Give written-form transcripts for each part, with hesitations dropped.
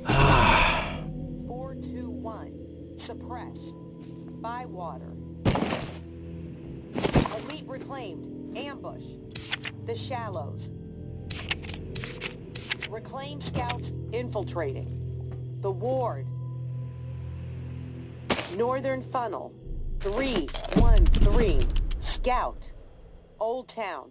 Ah. 421. Suppress. Bywater. Elite reclaimed. Ambush. The Shallows. Reclaimed scouts infiltrating. The Ward. Northern Funnel. 313. Scout. Old Town.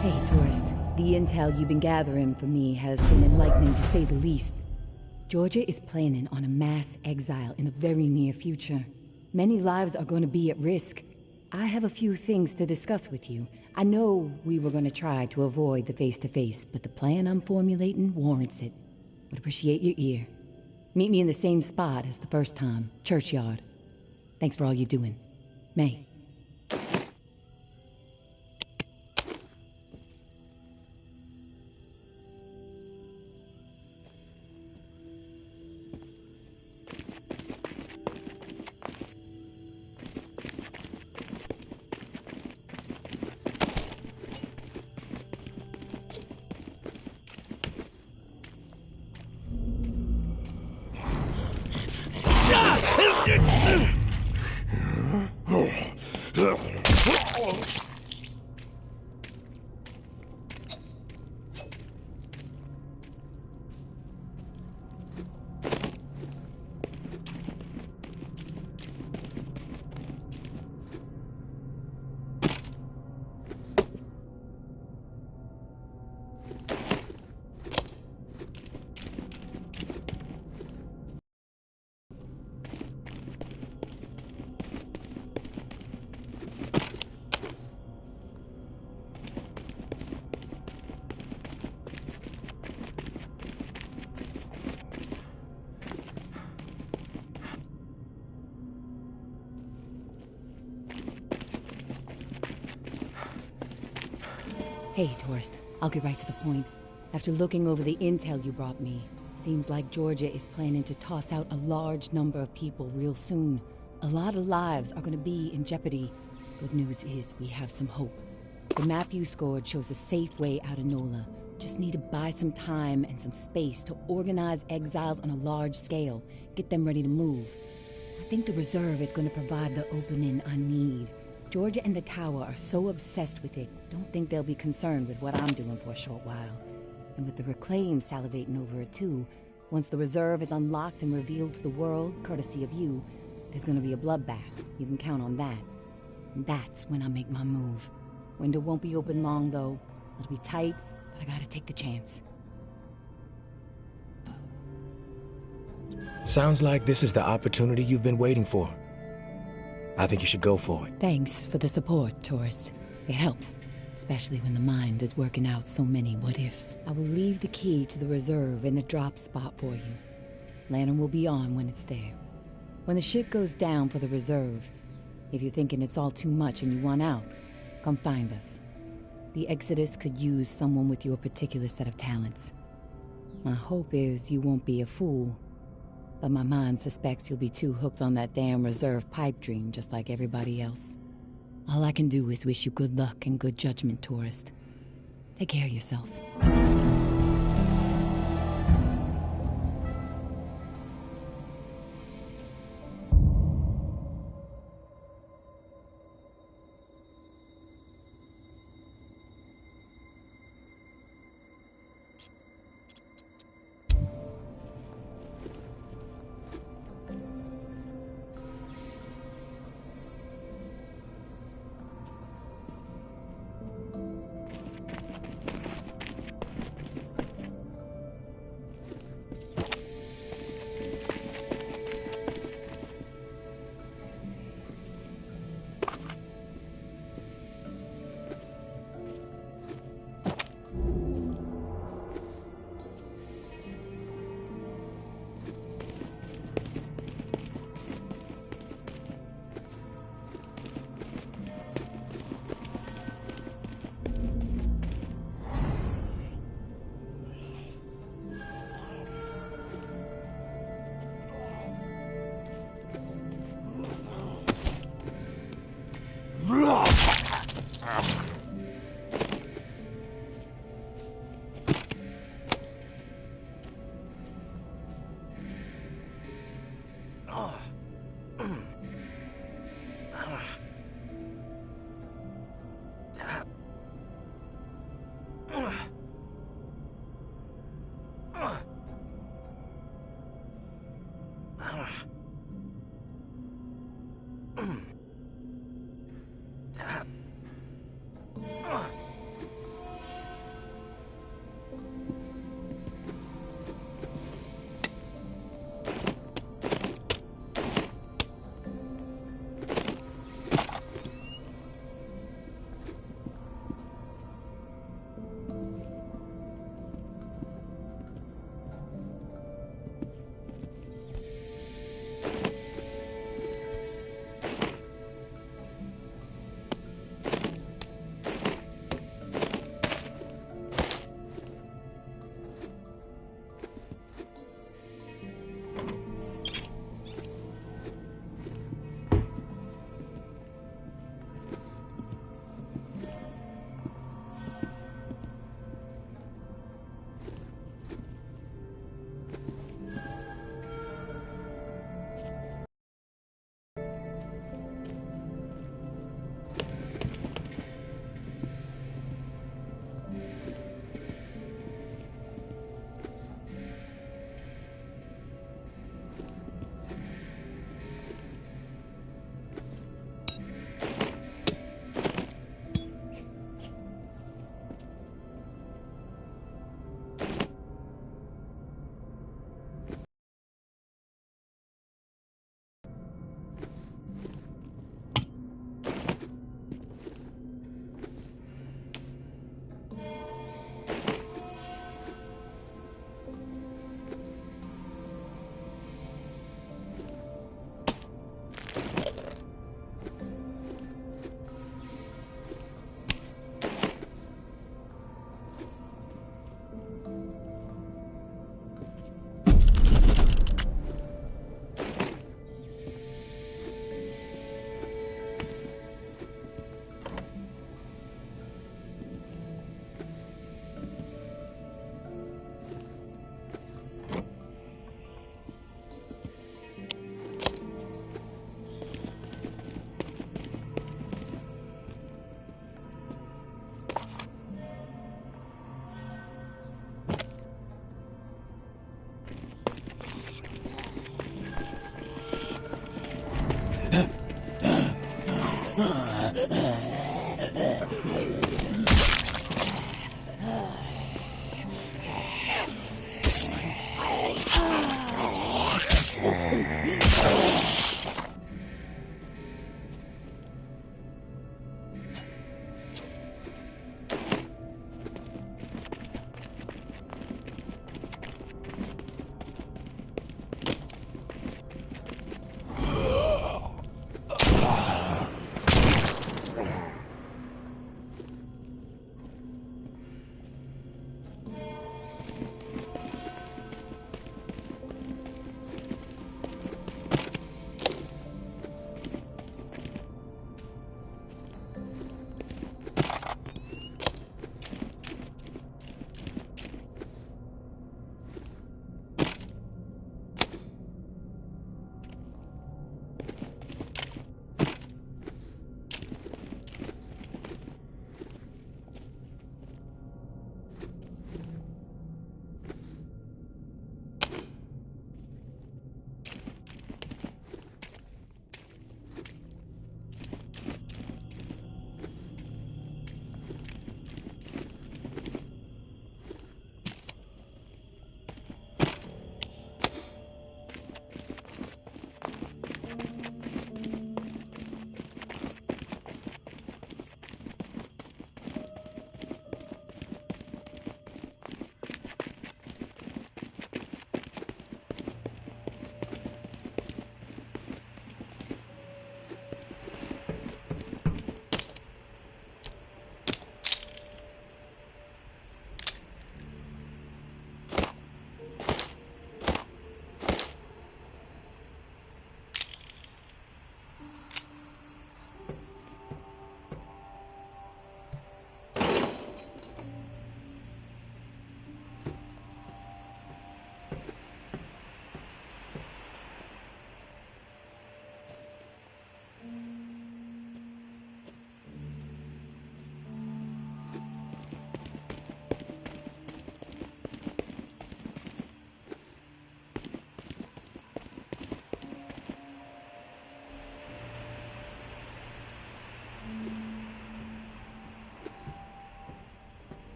Hey, tourist. The intel you've been gathering for me has been enlightening to say the least. Georgia is planning on a mass exile in the very near future. Many lives are going to be at risk. I have a few things to discuss with you. I know we were going to try to avoid the face-to-face, but the plan I'm formulating warrants it. Would appreciate your ear. Meet me in the same spot as the first time, Churchyard. Thanks for all you're doing. May. Hey, tourist. I'll get right to the point. After looking over the intel you brought me, seems like Georgia is planning to toss out a large number of people real soon. A lot of lives are going to be in jeopardy. Good news is we have some hope. The map you scored shows a safe way out of NOLA. Just need to buy some time and some space to organize exiles on a large scale. Get them ready to move. I think the reserve is going to provide the opening I need. Georgia and the Tower are so obsessed with it, don't think they'll be concerned with what I'm doing for a short while. And with the Reclaim salivating over it too, once the reserve is unlocked and revealed to the world, courtesy of you, there's gonna be a bloodbath. You can count on that. And that's when I make my move. Window won't be open long though. It'll be tight, but I gotta take the chance. Sounds like this is the opportunity you've been waiting for. I think you should go for it. Thanks for the support, tourist. It helps, especially when the mind is working out so many what-ifs. I will leave the key to the reserve in the drop spot for you. Lantern will be on when it's there. When the shit goes down for the reserve, if you're thinking it's all too much and you want out, come find us. The Exodus could use someone with your particular set of talents. My hope is you won't be a fool. But my mind suspects you'll be too hooked on that damn reserve pipe dream just like everybody else. All I can do is wish you good luck and good judgment, tourist. Take care of yourself.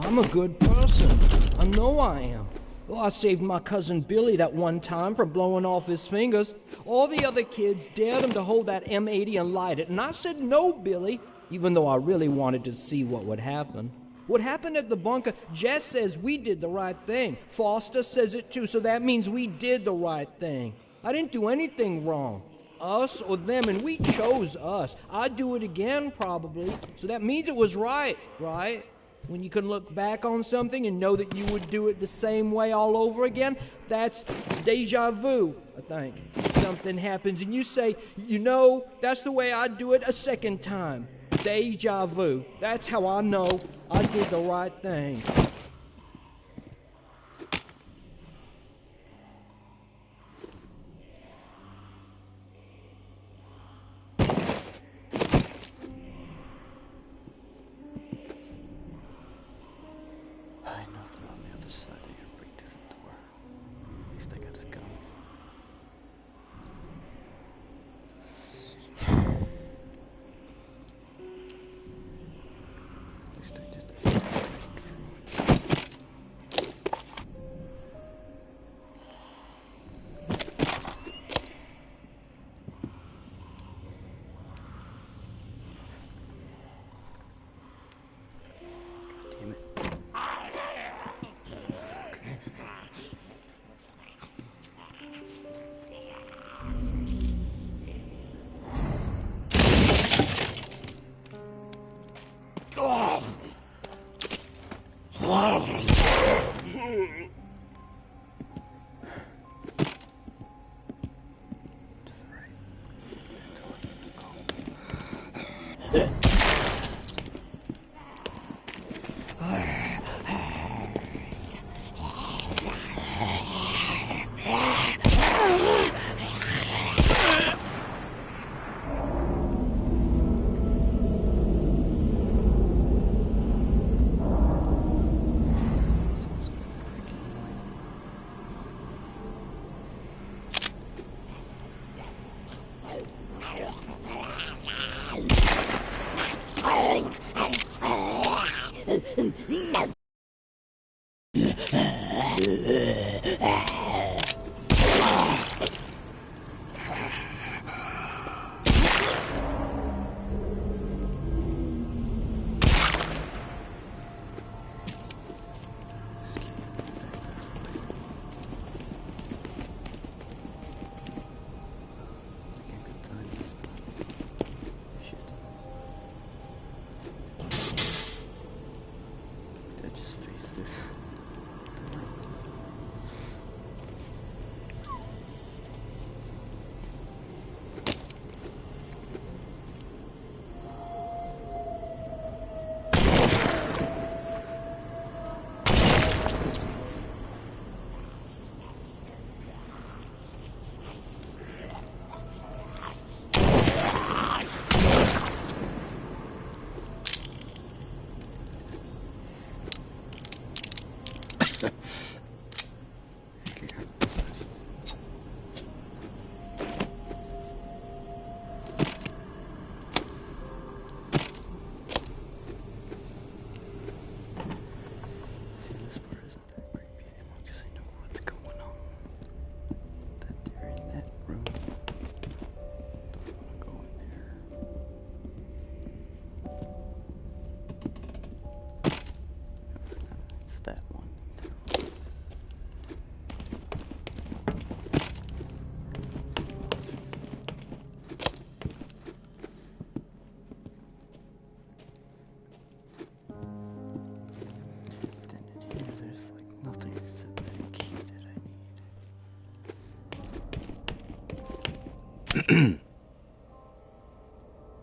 I'm a good person. I know I am. Well, I saved my cousin Billy that one time from blowing off his fingers. All the other kids dared him to hold that M80 and light it, and I said no, Billy, even though I really wanted to see what would happen. What happened at the bunker, Jess says we did the right thing. Foster says it too, so that means we did the right thing. I didn't do anything wrong. Us or them, and we chose us. I'd do it again, probably. So that means it was right, right? When you can look back on something and know that you would do it the same way all over again, that's deja vu, I think. Something happens and you say, you know, that's the way I'd do it a second time. Deja vu. That's how I know I did the right thing.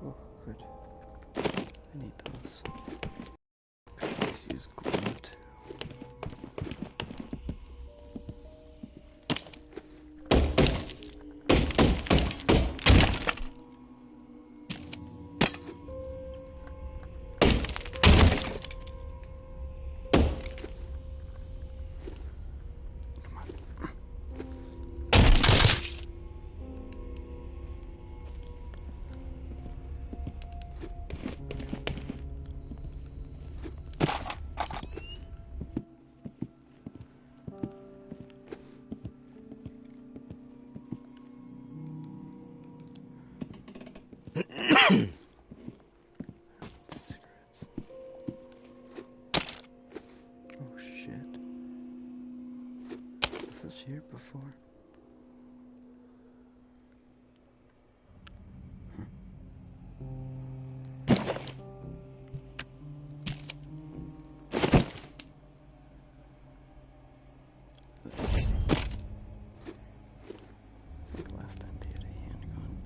Oh, good. I need those. Let's use glue too. was here before. Last time they had a handgun.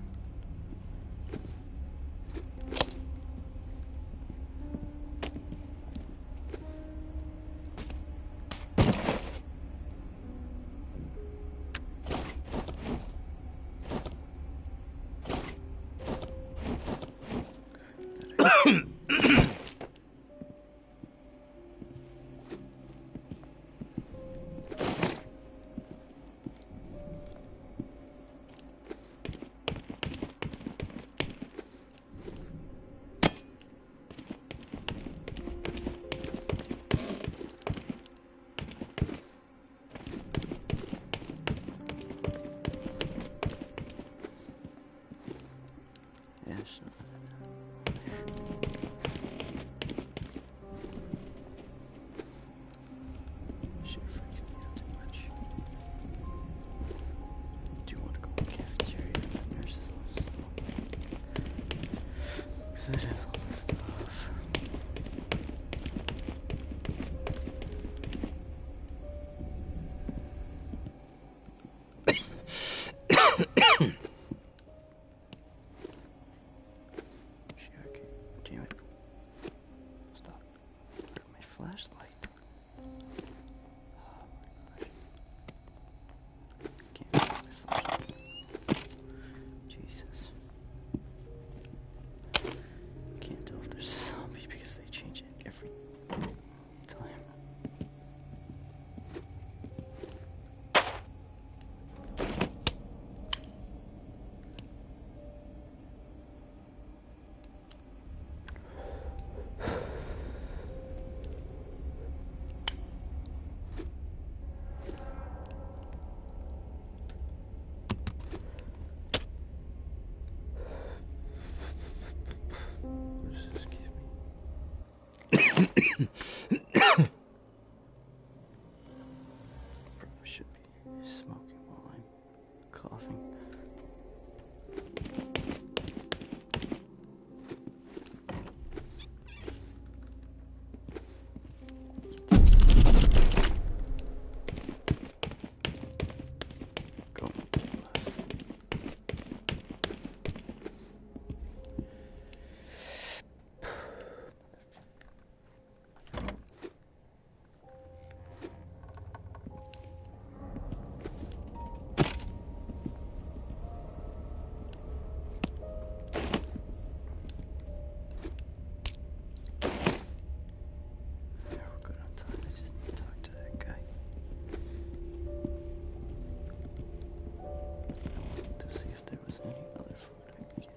That has all the stuff. Sure, damn it. Stop. Where's my flashlight? Oh my gosh. Can't find my flashlight. Jesus. Can't tell if there's zombies because they change it every time. What does this give me? Probably should be smoking while I'm coughing. Go. Left. We're good on time. I just need to talk to that guy. I wanted to see if there was any other food I could get.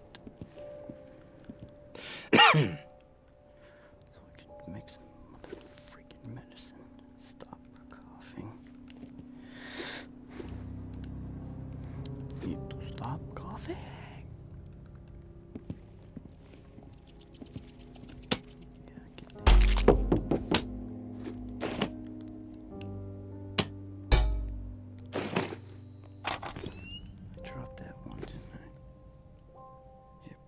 So I could make some mother freaking medicine. Stop coughing. Need to stop coughing. Yeah, get this. I dropped that one, didn't I? Yep.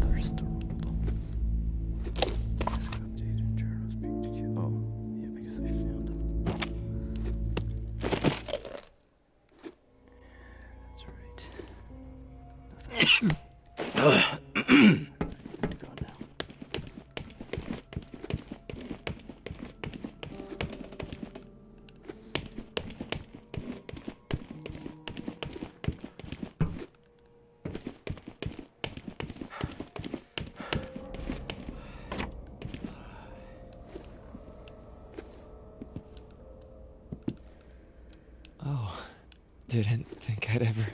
Thirst. Task updated. Journal speak to you. Oh, yeah, because I found him. That's right. Nothing. Go now. Oh, didn't think I'd ever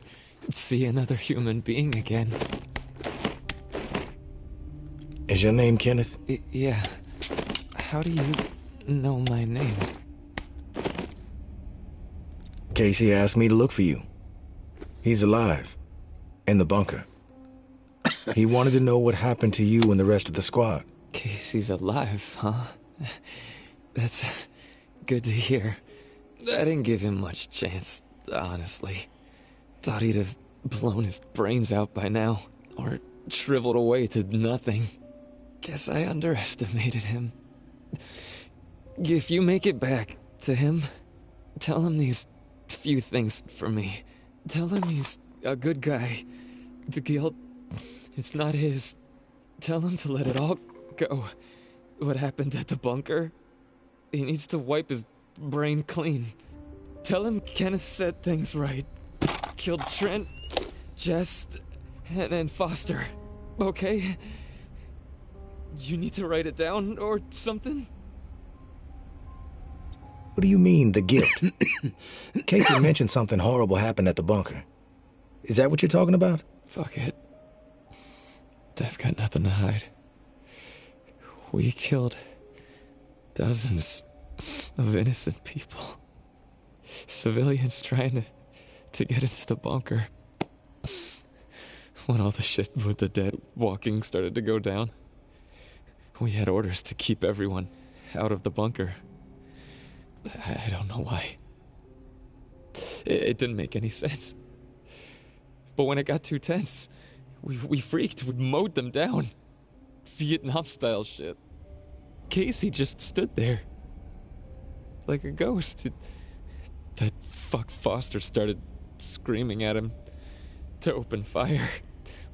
see another human being again. Is your name Kenneth? Yeah. How do you know my name? Casey asked me to look for you. He's alive. In the bunker. He wanted to know what happened to you and the rest of the squad. Casey's alive, huh? That's good to hear. I didn't give him much chance, honestly. Thought he'd have blown his brains out by now, or shriveled away to nothing. Guess I underestimated him. If you make it back to him, tell him these few things for me. Tell him he's a good guy. The guilt, it's not his. Tell him to let it all go. What happened at the bunker? He needs to wipe his brain clean. Tell him Kenneth said things right. Killed Trent, Jess, and Foster. Okay? You need to write it down or something? What do you mean, the guilt? Casey mentioned something horrible happened at the bunker. Is that what you're talking about? Fuck it. I've got nothing to hide. We killed dozens of innocent people. Civilians trying to get into the bunker. When all the shit with the dead walking started to go down, we had orders to keep everyone out of the bunker. I don't know why. It didn't make any sense. But when it got too tense, we freaked. We mowed them down. Vietnam-style shit. Casey just stood there. Like a ghost. That fuck Foster started screaming at him to open fire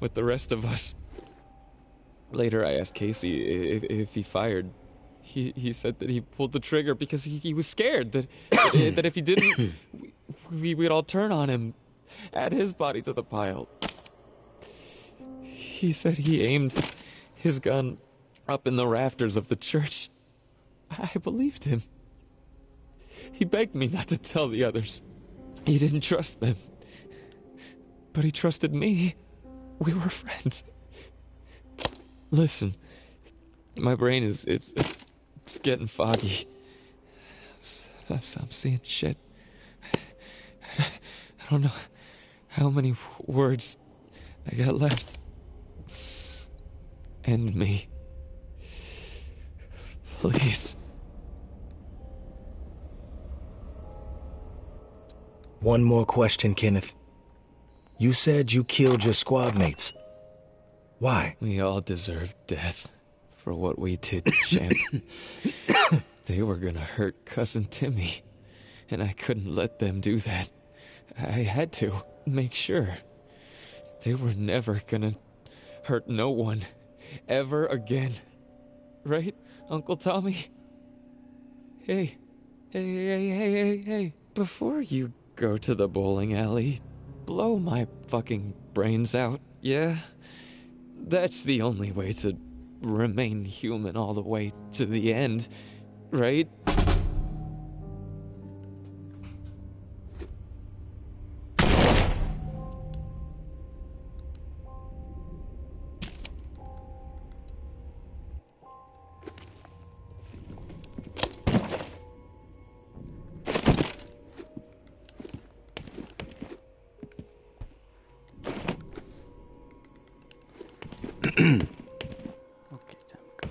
with the rest of us. Later I asked Casey if he fired. He said that he pulled the trigger because he was scared that that if he didn't, we would all turn on him, add his body to the pile. He said he aimed his gun up in the rafters of the church. I believed him. He begged me not to tell the others. He didn't trust them. But he trusted me. We were friends. Listen, my brain is it's getting foggy. I'm seeing shit. I don't know how many words I got left. End me. Please. One more question, Kenneth. You said you killed your squad mates. Why? We all deserve death for what we did, champ. They were gonna hurt Cousin Timmy, and I couldn't let them do that. I had to make sure. They were never gonna hurt no one, ever again. Right, Uncle Tommy? Hey. Before you go to the bowling alley, blow my fucking brains out, yeah? That's the only way to remain human all the way to the end, right? Okay, time to go.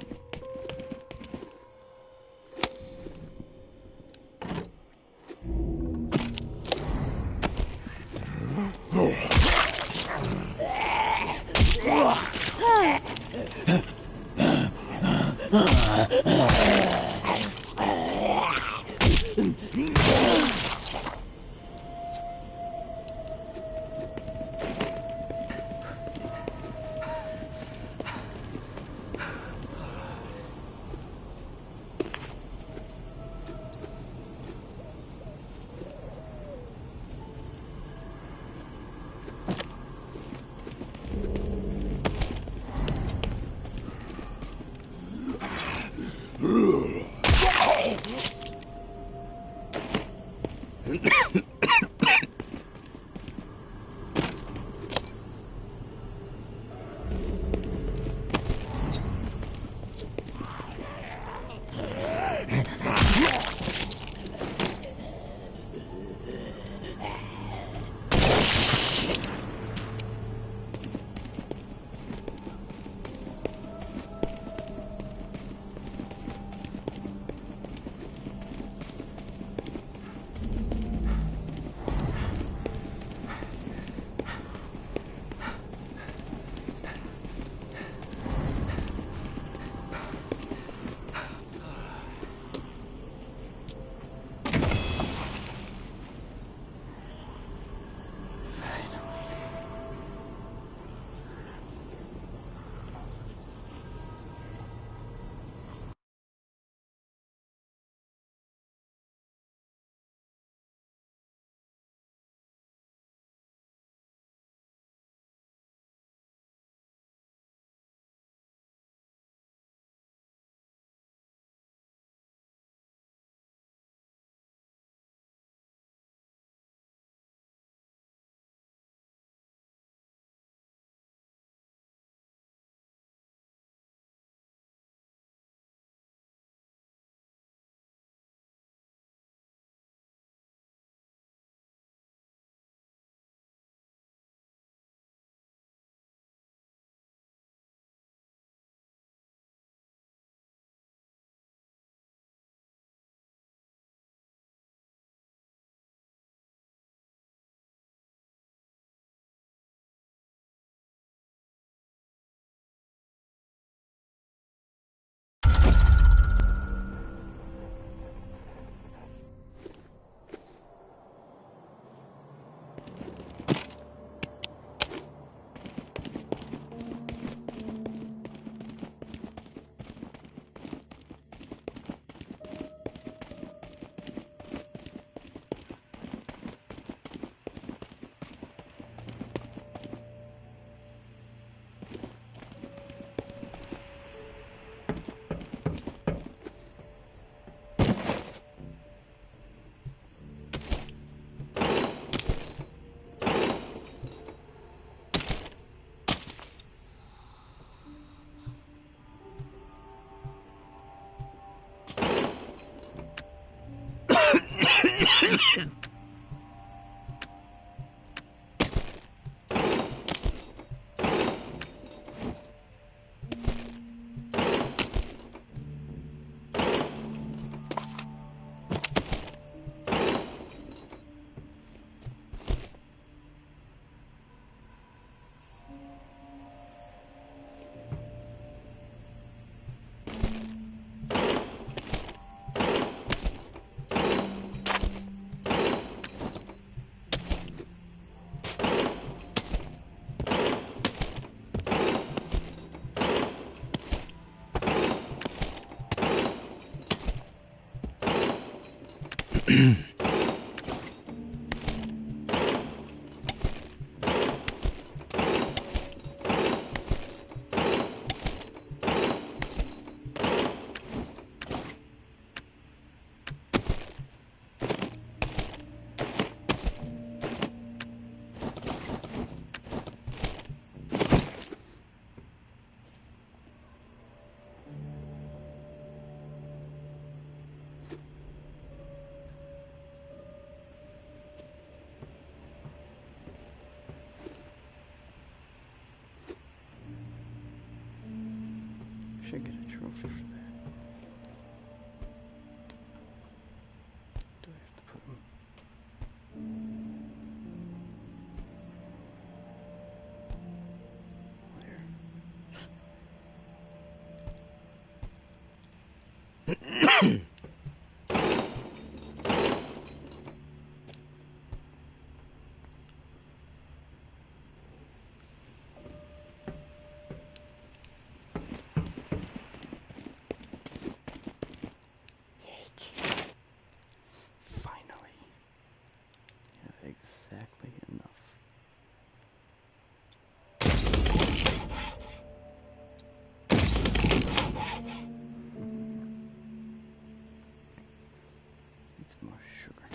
Should get a trophy for that. Do I have to put them? Where? Finally. You have exactly enough. Needs more sugar.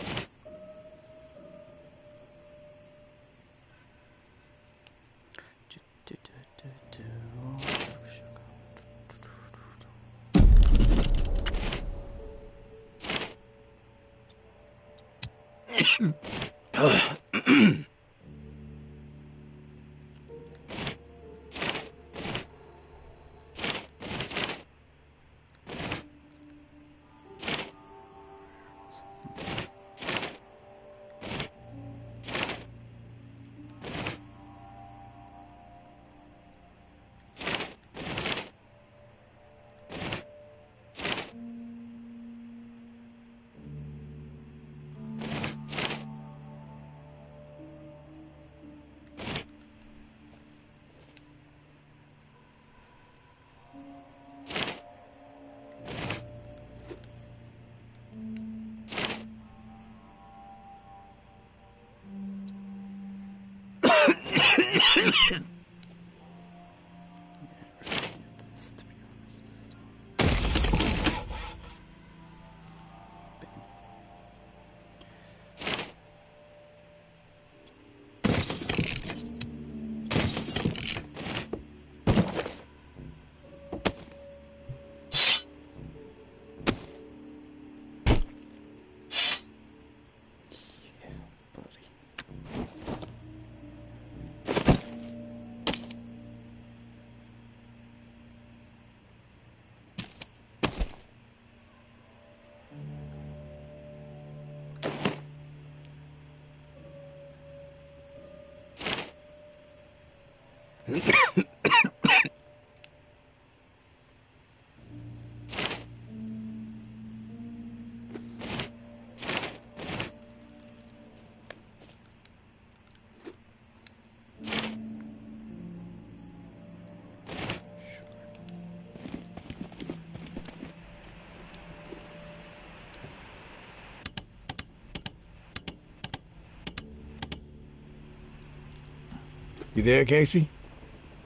You there, Casey?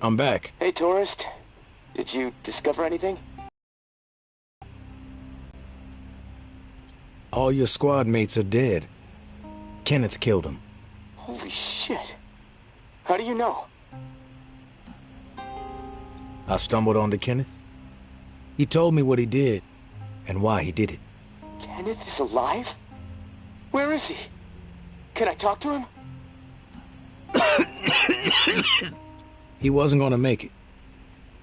I'm back. Hey, tourist. Did you discover anything? All your squad mates are dead. Kenneth killed them. Holy shit. How do you know? I stumbled onto Kenneth. He told me what he did and why he did it. Kenneth is alive? Where is he? Can I talk to him? He wasn't gonna make it.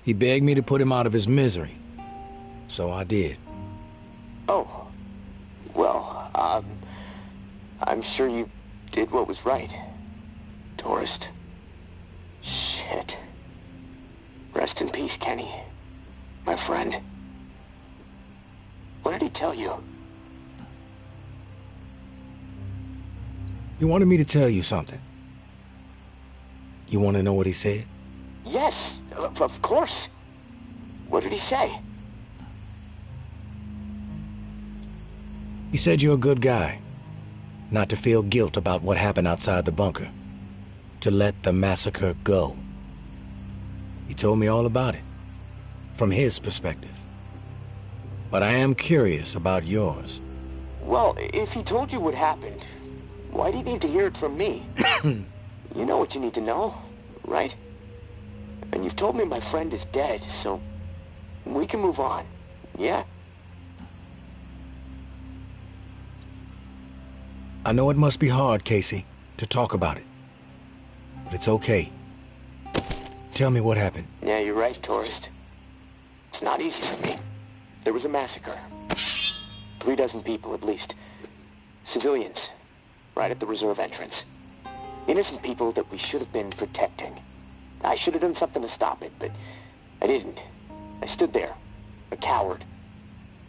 He begged me to put him out of his misery. So I did. Oh. Well, I'm sure you did what was right. Tourist. Shit. Rest in peace, Kenny. My friend. What did he tell you? He wanted me to tell you something. You want to know what he said? Yes, of course. What did he say? He said you're a good guy. Not to feel guilt about what happened outside the bunker. To let the massacre go. He told me all about it. From his perspective. But I am curious about yours. Well, if he told you what happened, why do you need to hear it from me? You know what you need to know, right? And you've told me my friend is dead, so we can move on, yeah? I know it must be hard, Casey, to talk about it. But it's okay. Tell me what happened. Yeah, you're right, tourist. It's not easy for me. There was a massacre. 3 dozen people, at least. Civilians. Right at the reserve entrance. Innocent people that we should have been protecting. I should have done something to stop it, but I didn't. I stood there, a coward.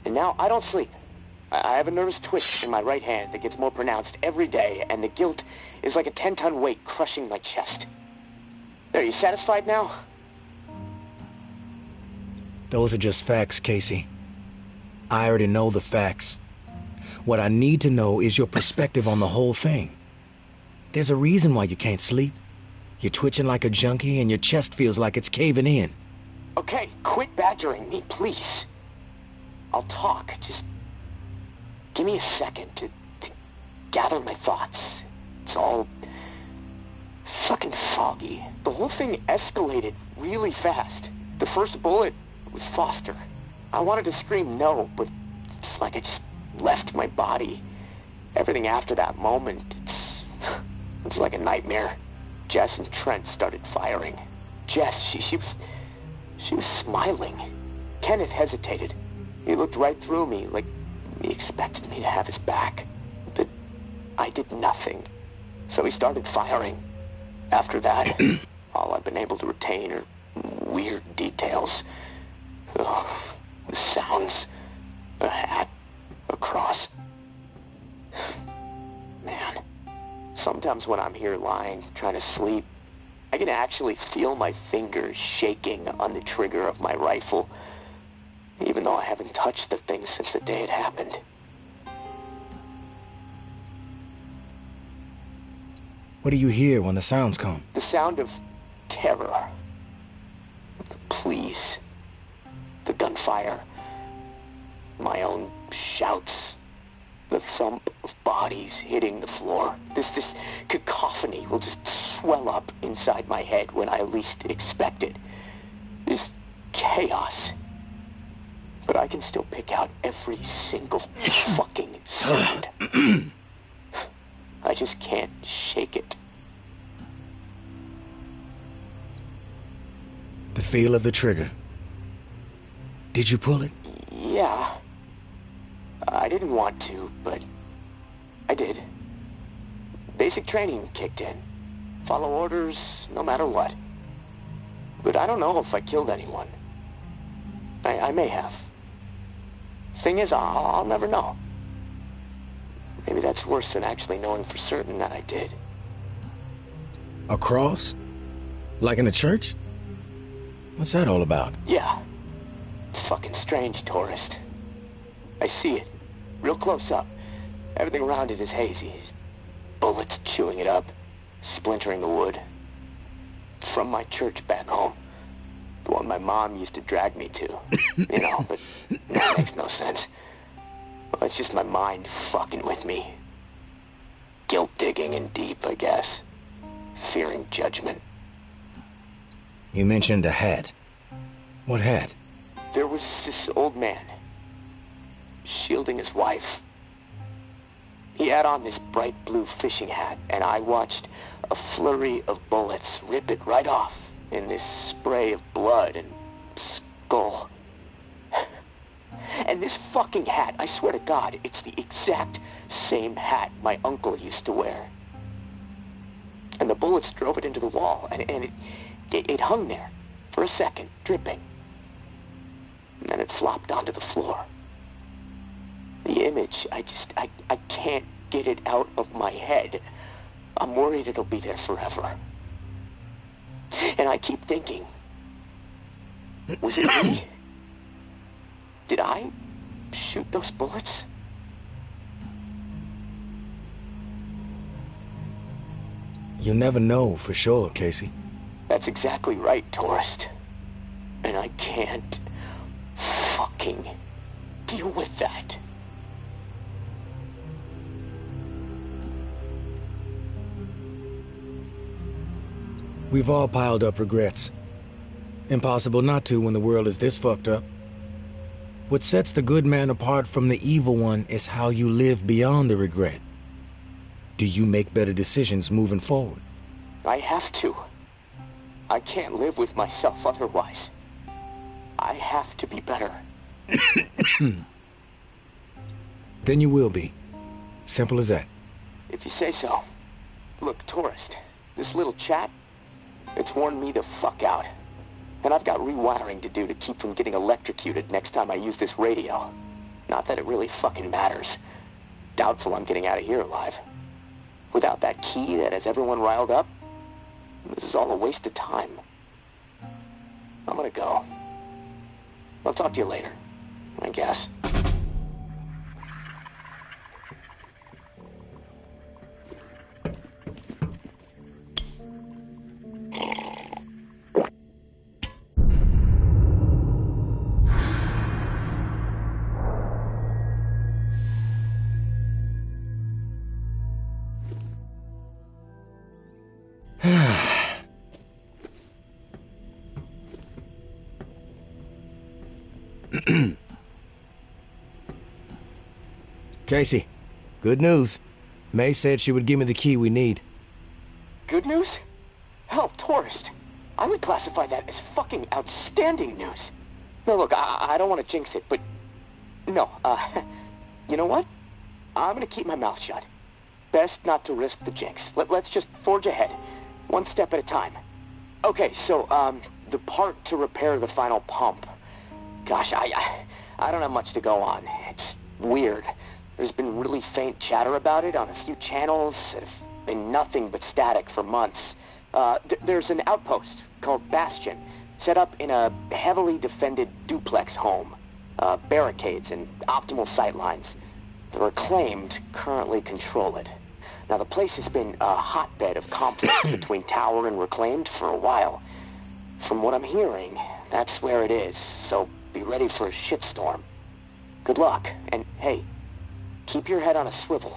And now I don't sleep. I have a nervous twitch in my right hand that gets more pronounced every day, and the guilt is like a 10-ton weight crushing my chest. Are you satisfied now? Those are just facts, Casey. I already know the facts. What I need to know is your perspective on the whole thing. There's a reason why you can't sleep. You're twitching like a junkie and your chest feels like it's caving in. Okay, quit badgering me, please. I'll talk, just give me a second to gather my thoughts. It's all fucking foggy. The whole thing escalated really fast. The first bullet was Foster. I wanted to scream no, but it's like I just left my body. Everything after that moment, it's like a nightmare. Jess and Trent started firing. Jess, she was smiling. Kenneth hesitated. He looked right through me, like he expected me to have his back. But I did nothing. So he started firing. After that, all I've been able to retain are weird details. Oh, the sounds. A hat. A cross. Man. Sometimes when I'm here lying, trying to sleep, I can actually feel my fingers shaking on the trigger of my rifle, even though I haven't touched the thing since the day it happened. What do you hear when the sounds come? The sound of terror. The pleas. The gunfire. My own shouts. The thump of bodies hitting the floor. This cacophony will just swell up inside my head when I least expect it. This chaos. But I can still pick out every single fucking sound. I just can't shake it. The feel of the trigger. Did you pull it? Yeah. I didn't want to, but I did. Basic training kicked in. Follow orders no matter what. But I don't know if I killed anyone. I may have. Thing is, I'll never know. Maybe that's worse than actually knowing for certain that I did. A cross? Like in a church? What's that all about? Yeah. It's fucking strange, tourist. I see it. Real close up. Everything around it is hazy. Bullets chewing it up. Splintering the wood. It's from my church back home. The one my mom used to drag me to. You know, but that makes no sense. Well, it's just my mind fucking with me. Guilt digging in deep, I guess. Fearing judgment. You mentioned a hat. What hat? There was this old man. Shielding his wife. He had on this bright blue fishing hat, and I watched a flurry of bullets rip it right off in this spray of blood and skull. And this fucking hat, I swear to God, it's the exact same hat my uncle used to wear. And the bullets drove it into the wall, and it hung there for a second, dripping. And then it flopped onto the floor. The image, I can't get it out of my head. I'm worried it'll be there forever. And I keep thinking, was it me? Did I shoot those bullets? You'll never know for sure, Casey. That's exactly right, tourist. And I can't fucking deal with that. We've all piled up regrets. Impossible not to when the world is this fucked up. What sets the good man apart from the evil one is how you live beyond the regret. Do you make better decisions moving forward? I have to. I can't live with myself otherwise. I have to be better. Then you will be. Simple as that. If you say so. Look, tourist, this little chat, it's worn me the fuck out. And I've got rewiring to do to keep from getting electrocuted next time I use this radio. Not that it really fucking matters. Doubtful I'm getting out of here alive. Without that key that has everyone riled up, this is all a waste of time. I'm gonna go. I'll talk to you later, I guess. Casey, good news. May said she would give me the key we need. Good news? Hell, tourist. I would classify that as fucking outstanding news. No, look, I don't want to jinx it, but... No, you know what? I'm gonna keep my mouth shut. Best not to risk the jinx. Let's just forge ahead. One step at a time. Okay, so, the part to repair the final pump. Gosh, I don't have much to go on. It's weird. There's been really faint chatter about it on a few channels. It's been nothing but static for months. There's an outpost called Bastion, set up in a heavily defended duplex home. Barricades and optimal sightlines. The Reclaimed currently control it. Now, the place has been a hotbed of conflict between Tower and Reclaimed for a while. From what I'm hearing, that's where it is, so be ready for a shitstorm. Good luck, and hey, keep your head on a swivel.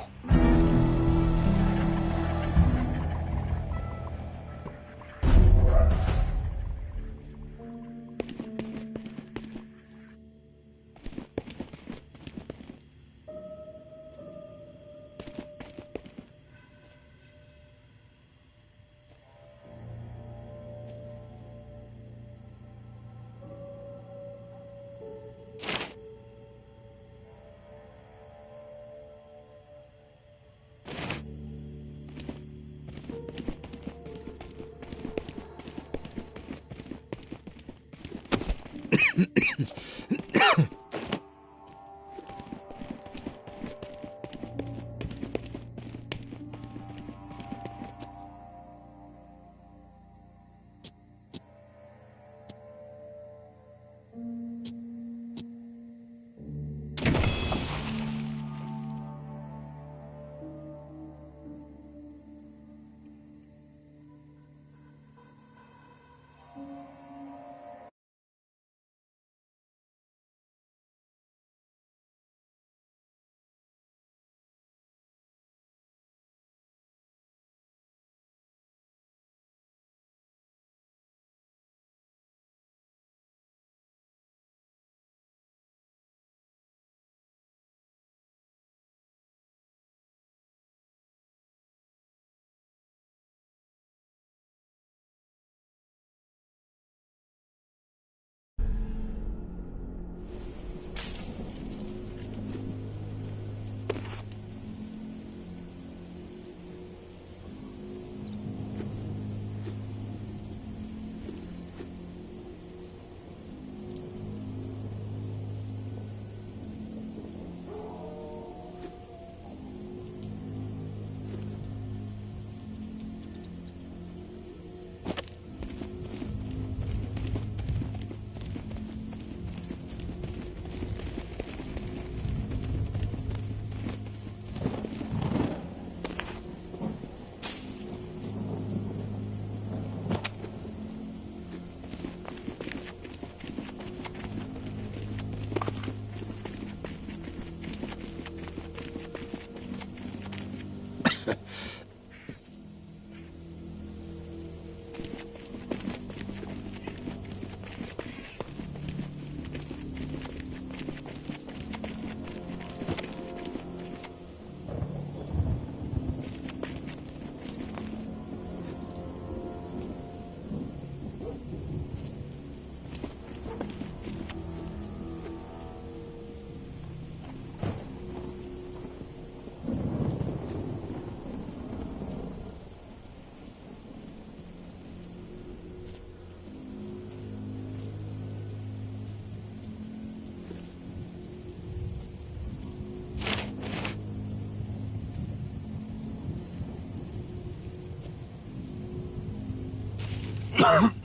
Oh!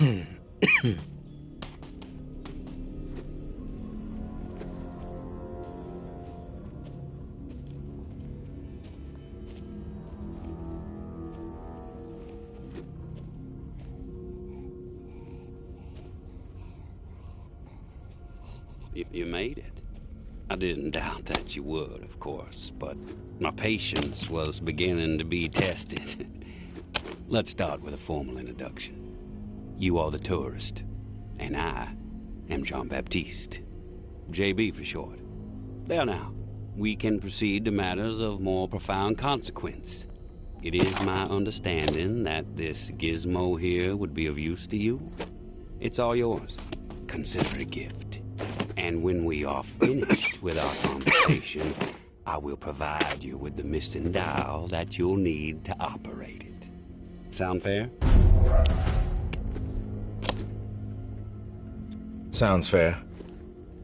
You made it. I didn't doubt that you would, of course, but my patience was beginning to be tested. Let's start with a formal introduction. You are the tourist, and I am Jean-Baptiste. JB for short. There now, we can proceed to matters of more profound consequence. It is my understanding that this gizmo here would be of use to you. It's all yours. Consider it a gift. And when we are finished with our conversation, I will provide you with the missing dial that you'll need to operate it. Sound fair? Sounds fair.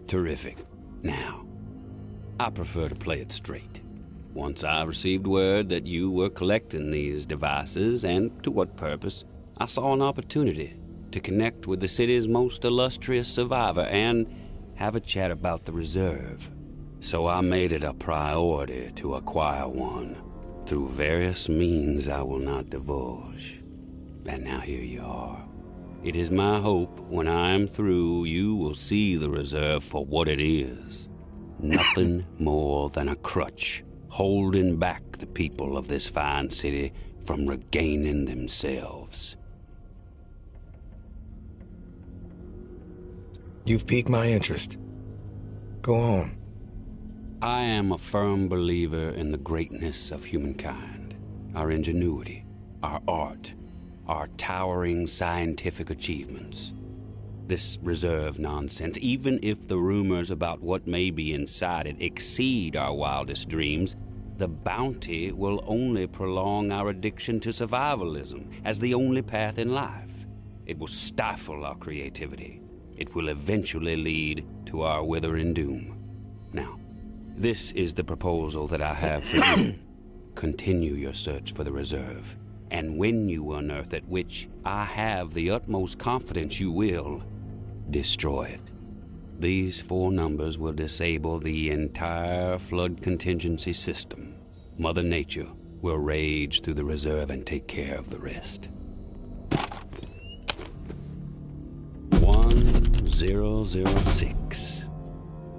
Terrific. Now, I prefer to play it straight. Once I received word that you were collecting these devices, and to what purpose, I saw an opportunity to connect with the city's most illustrious survivor and have a chat about the reserve. So I made it a priority to acquire one, through various means I will not divulge. And now here you are. It is my hope when I am through, you will see the reserve for what it is. Nothing more than a crutch, holding back the people of this fine city from regaining themselves. You've piqued my interest. Go on. I am a firm believer in the greatness of humankind, our ingenuity, our art, our towering scientific achievements. This reserve nonsense, even if the rumors about what may be inside it exceed our wildest dreams, the bounty will only prolong our addiction to survivalism as the only path in life. It will stifle our creativity. It will eventually lead to our withering doom. Now, this is the proposal that I have for you. Continue your search for the reserve, and when you unearth it, which I have the utmost confidence you will, destroy it. These 4 numbers will disable the entire flood contingency system. Mother Nature will rage through the reserve and take care of the rest. 1006.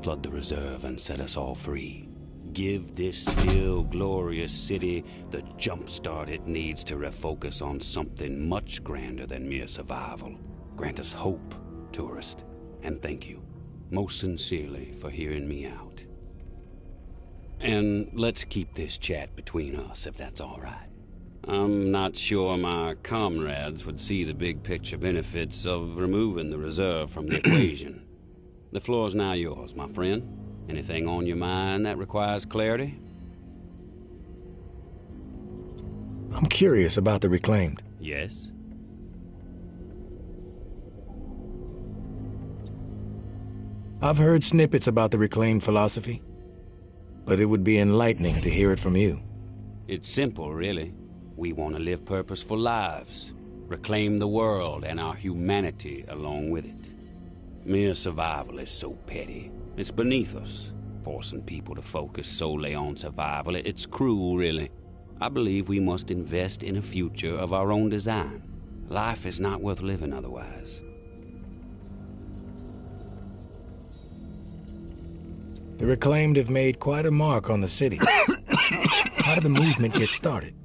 Flood the reserve and set us all free. Give this still glorious city the jump start it needs to refocus on something much grander than mere survival. Grant us hope, tourist, and thank you most sincerely for hearing me out. And let's keep this chat between us, if that's all right. I'm not sure my comrades would see the big picture benefits of removing the reserve from the equation. The floor's now yours, my friend. Anything on your mind that requires clarity? I'm curious about the reclaimed. Yes? I've heard snippets about the reclaimed philosophy, but it would be enlightening to hear it from you. It's simple, really. We want to live purposeful lives, reclaim the world and our humanity along with it. Mere survival is so petty. It's beneath us, forcing people to focus solely on survival. It's cruel, really. I believe we must invest in a future of our own design. Life is not worth living otherwise. The reclaimed have made quite a mark on the city. How did the movement get started?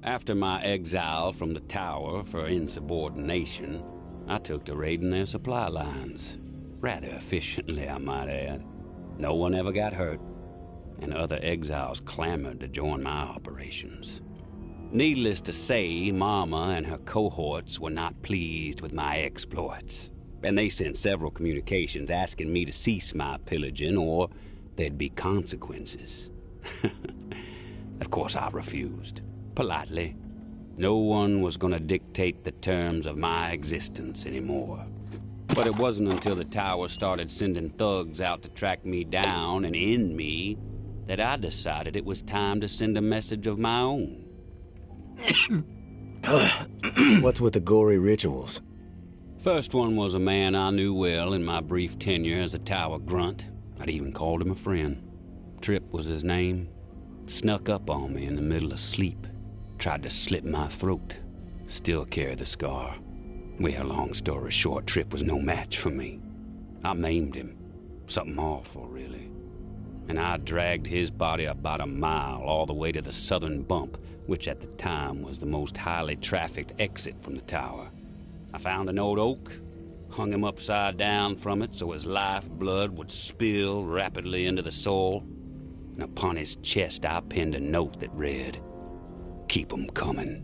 After my exile from the tower for insubordination, I took to raiding their supply lines. Rather efficiently, I might add. No one ever got hurt, and other exiles clamored to join my operations. Needless to say, Mama and her cohorts were not pleased with my exploits, and they sent several communications asking me to cease my pillaging or there'd be consequences. Of course, I refused. Politely. No one was going to dictate the terms of my existence anymore. But it wasn't until the tower started sending thugs out to track me down and end me that I decided it was time to send a message of my own. What's with the gory rituals? First one was a man I knew well in my brief tenure as a tower grunt. I'd even called him a friend. Tripp was his name. Snuck up on me in the middle of sleep. Tried to slit my throat. Still carry the scar. Well, long story short, Tripp was no match for me. I maimed him. Something awful, really. And I dragged his body about a mile all the way to the southern bump, which at the time was the most highly trafficked exit from the tower. I found an old oak, hung him upside down from it so his lifeblood would spill rapidly into the soil, and upon his chest I pinned a note that read, "Keep 'em coming."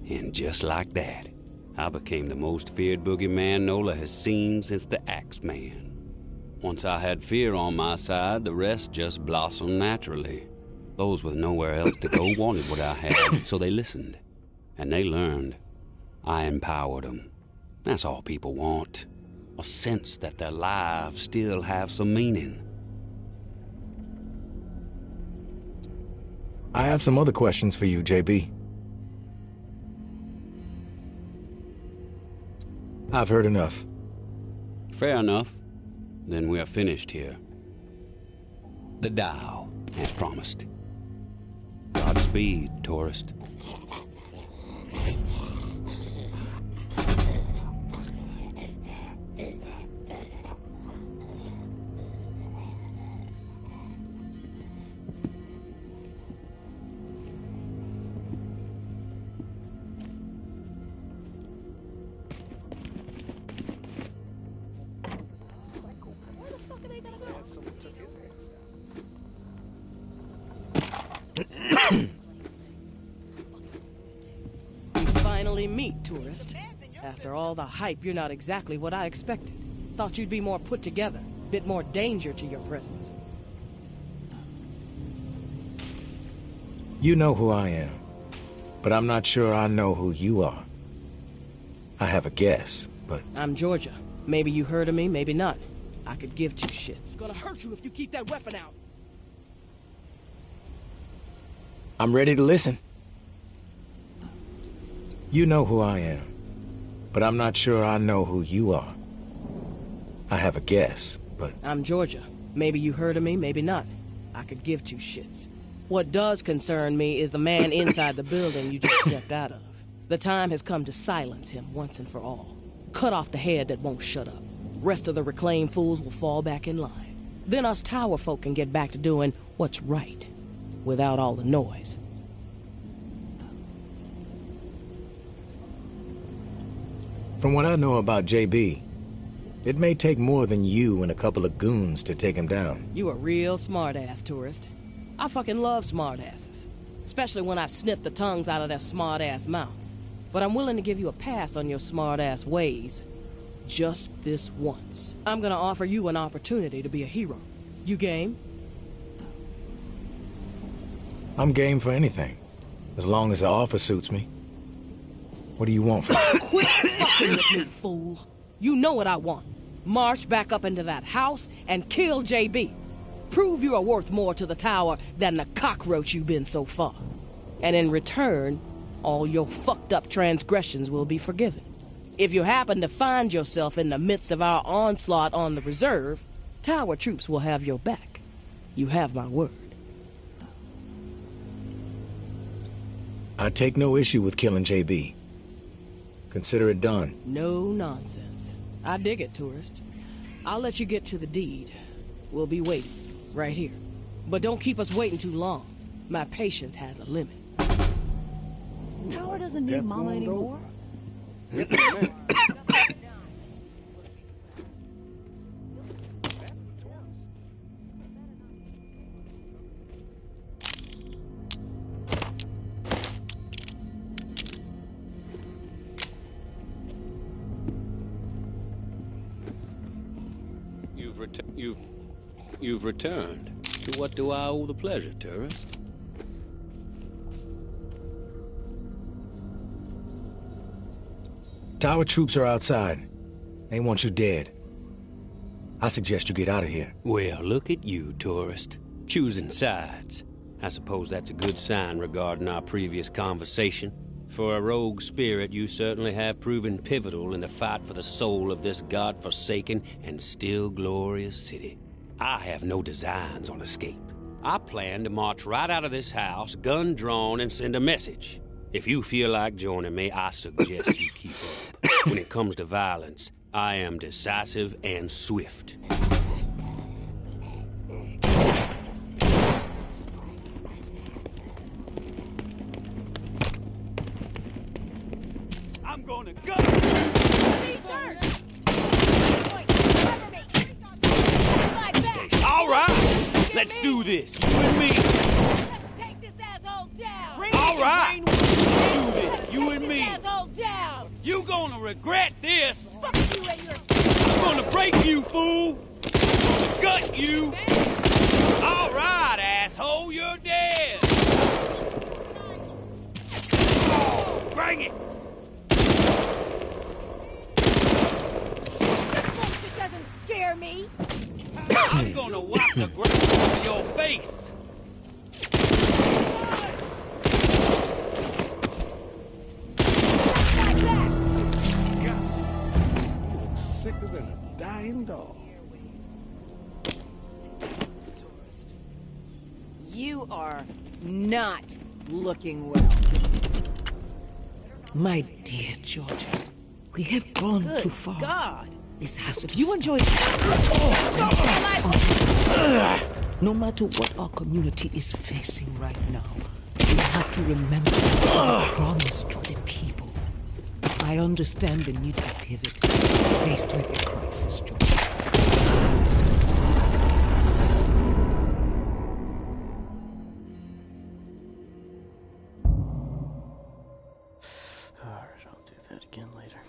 And just like that, I became the most feared boogeyman Nola has seen since the Axeman. Once I had fear on my side, the rest just blossomed naturally. Those with nowhere else to go wanted what I had, so they listened. And they learned. I empowered them. That's all people want. A sense that their lives still have some meaning. I have some other questions for you, JB. I've heard enough. Fair enough. Then we are finished here. The dial, as promised. Godspeed, tourist. Finally meet, tourist. After all the hype, you're not exactly what I expected. Thought you'd be more put together, bit more danger to your presence. You know who I am, but I'm not sure I know who you are. I have a guess, but... I'm Georgia. Maybe you heard of me, maybe not. I could give two shits. It's gonna hurt you if you keep that weapon out. I'm ready to listen. You know who I am, but I'm not sure I know who you are. I have a guess, but... I'm Georgia. Maybe you heard of me, maybe not. I could give two shits. What does concern me is the man inside the building you just stepped out of. The time has come to silence him once and for all. Cut off the head that won't shut up. Rest of the reclaimed fools will fall back in line. Then us tower folk can get back to doing what's right, without all the noise. From what I know about JB, it may take more than you and a couple of goons to take him down. You a real smart-ass, tourist. I fucking love smart-asses. Especially when I've snipped the tongues out of their smart-ass mouths. But I'm willing to give you a pass on your smart-ass ways. Just this once. I'm gonna offer you an opportunity to be a hero. You game? I'm game for anything, as long as the offer suits me. What do you want from me? Quit fucking with me, fool. You know what I want. March back up into that house and kill JB. Prove you are worth more to the tower than the cockroach you've been so far. And in return, all your fucked up transgressions will be forgiven. If you happen to find yourself in the midst of our onslaught on the reserve, tower troops will have your back. You have my word. I take no issue with killing JB. Consider it done. No nonsense. I dig it, tourist. I'll let you get to the deed. We'll be waiting, right here. But don't keep us waiting too long. My patience has a limit. Tower doesn't need Mama anymore. You've returned. To what do I owe the pleasure, tourist? Tower troops are outside. They want you dead. I suggest you get out of here. Well, look at you, tourist. Choosing sides. I suppose that's a good sign regarding our previous conversation. For a rogue spirit, you certainly have proven pivotal in the fight for the soul of this god-forsaken and still glorious city. I have no designs on escape. I plan to march right out of this house, gun drawn, and send a message. If you feel like joining me, I suggest you keep up. When it comes to violence, I am decisive and swift. I'm gonna go! All right, let's do this, you and me. Let's take this asshole down. All right, let's do this, you and me. Asshole down. You gonna regret this. Fuck you and your I'm gonna break you, fool. I'm gonna gut you. All right, asshole, you're dead. Oh, bring it. bullshit doesn't scare me. I'm gonna wipe the ground off your face. Looks sicker than a dying dog. You are not looking well. My dear Georgia, we have gone Good too far. God. This has to If be you enjoy... No matter what our community is facing right now, we have to remember our promise to the people. I understand the need to pivot faced with a crisis, Georgia. Alright, I'll do that again later.